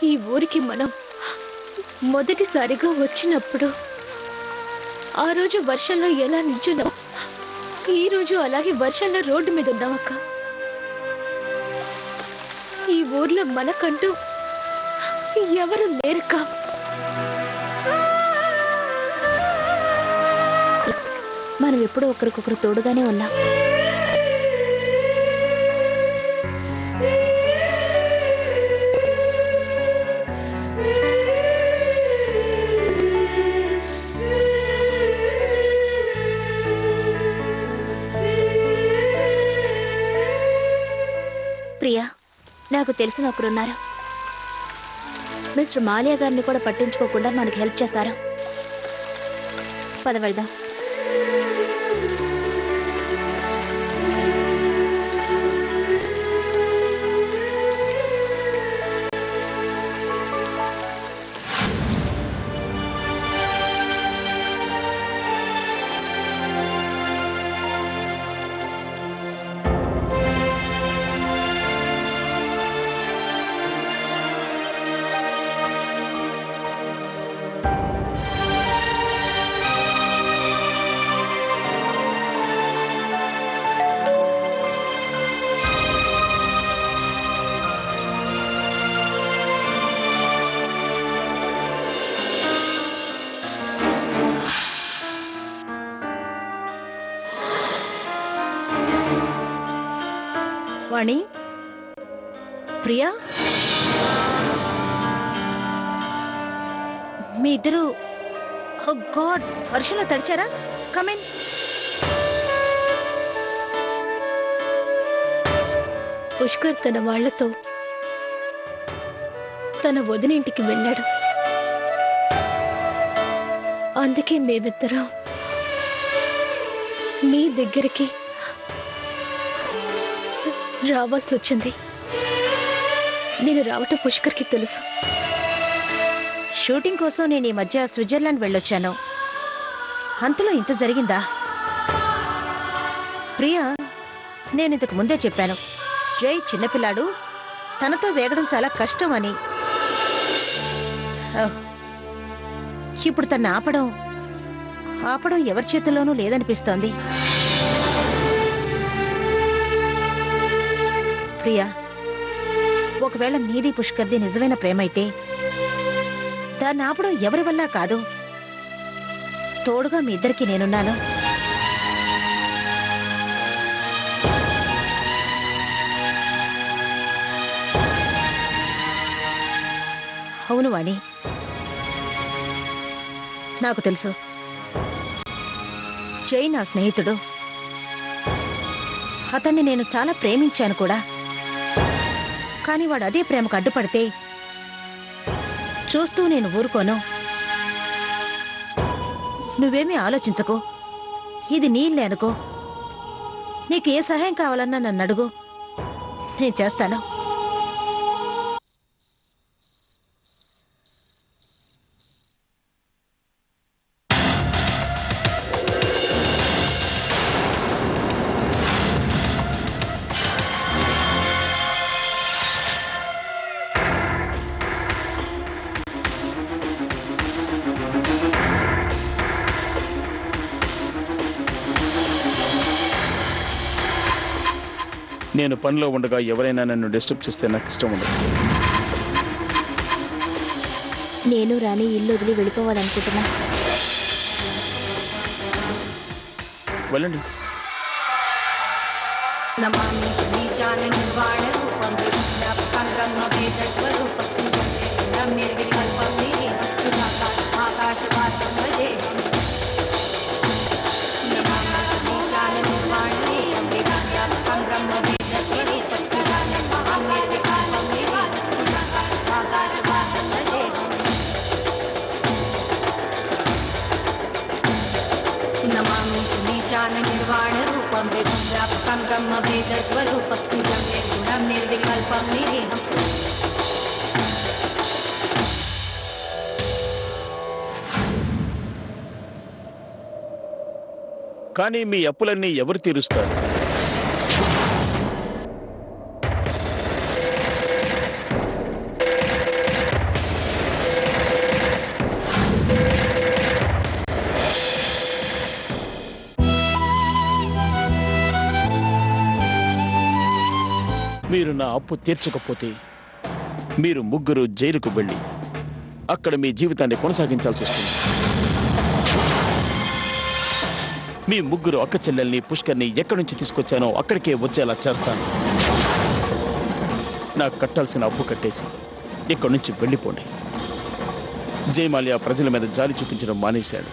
ఈ ఊరికి మనం మొదటిసారిగా వచ్చినప్పుడు ఆ రోజు వర్షంలో ఎలా నిల్చున్నాం, ఈ రోజు అలాగే వర్షంలో రోడ్డు మీద ఉన్నామక్క. ఈ ఊర్లో మనకంటూ ఎవరు లేరక్క. మనం ఎప్పుడూ ఒకరికొకరు తోడుగానే ఉన్నాం. ప్రియా, నాకు తెలిసిన ఒకరున్నారు. మిస్టర్ మాలియా గారిని కూడా పట్టించుకోకుండా మనకి హెల్ప్ చేస్తారు. పద వెళ్దాం. వాణి, ప్రియా, మీ ఇద్దరు గాడ్ వర్షంలో తడిచారా? కమిన్. పుష్కర్ తన వాళ్లతో తన వదినింటికి వెళ్ళాడు. అందుకే మేమిద్దరం మీ దగ్గరికి రావాల్సి వచ్చింది. నేను రావటం పుష్కర్కి తెలుసు. షూటింగ్ కోసం నేను ఈ మధ్య స్విట్జర్లాండ్ వెళ్ళొచ్చాను. అంతలో ఇంత జరిగిందా? ప్రియా, నేను ఇంతకు ముందే చెప్పాను, జై చిన్నపిల్లాడు, తనతో వేగడం చాలా కష్టం అని. ఇప్పుడు తను ఆపడం ఎవరి చేతుల్లోనూ లేదనిపిస్తోంది. ప్రియా, ఒకవేళ నీది పుష్కర్ది నిజమైన ప్రేమ అయితే దాన్ని ఆపడం ఎవరి వల్ల కాదు. తోడుగా మీ ఇద్దరికి నేనున్నాను. అవును వాణి, నాకు తెలుసు. జై నా స్నేహితుడు. అతన్ని నేను చాలా ప్రేమించాను కూడా. కానీ వాడు అదే ప్రేమకు అడ్డుపడితే చూస్తూ నేను ఊరుకోను. నువ్వేమీ ఆలోచించకు. ఇది నీ ఇల్లే అనుకో. నీకు ఏ సహాయం కావాలన్నా నన్ను అడుగు, నేను చేస్తాను. నేను పనిలో ఉండగా ఎవరైనా నన్ను డిస్టర్బ్ చేస్తే నాకు ఇష్టం ఉండదు. నేను రాని ఇల్లు వదిలి వెళ్ళిపోవాలనుకుంటున్నా. వెళ్ళండి. కానీ మీ అప్పులన్నీ ఎవరు తీరుస్తారు? మీరు నా అప్పు తీర్చకపోతే మీరు ముగ్గురు జైలుకు వెళ్ళి అక్కడ మీ జీవితాన్ని కొనసాగించాల్సి వస్తుంది. మీ ముగ్గురు అక్క చెల్లెల్ని పుష్కర్ని ఎక్కడి నుంచి తీసుకొచ్చానో అక్కడికే వచ్చేలా చేస్తాను. నాకు కట్టాల్సిన అప్పు కట్టేసి ఇక్కడి నుంచి వెళ్ళిపోండి. జయమాల్యా ప్రజల మీద జాలి చూపించడం మానేశాడు.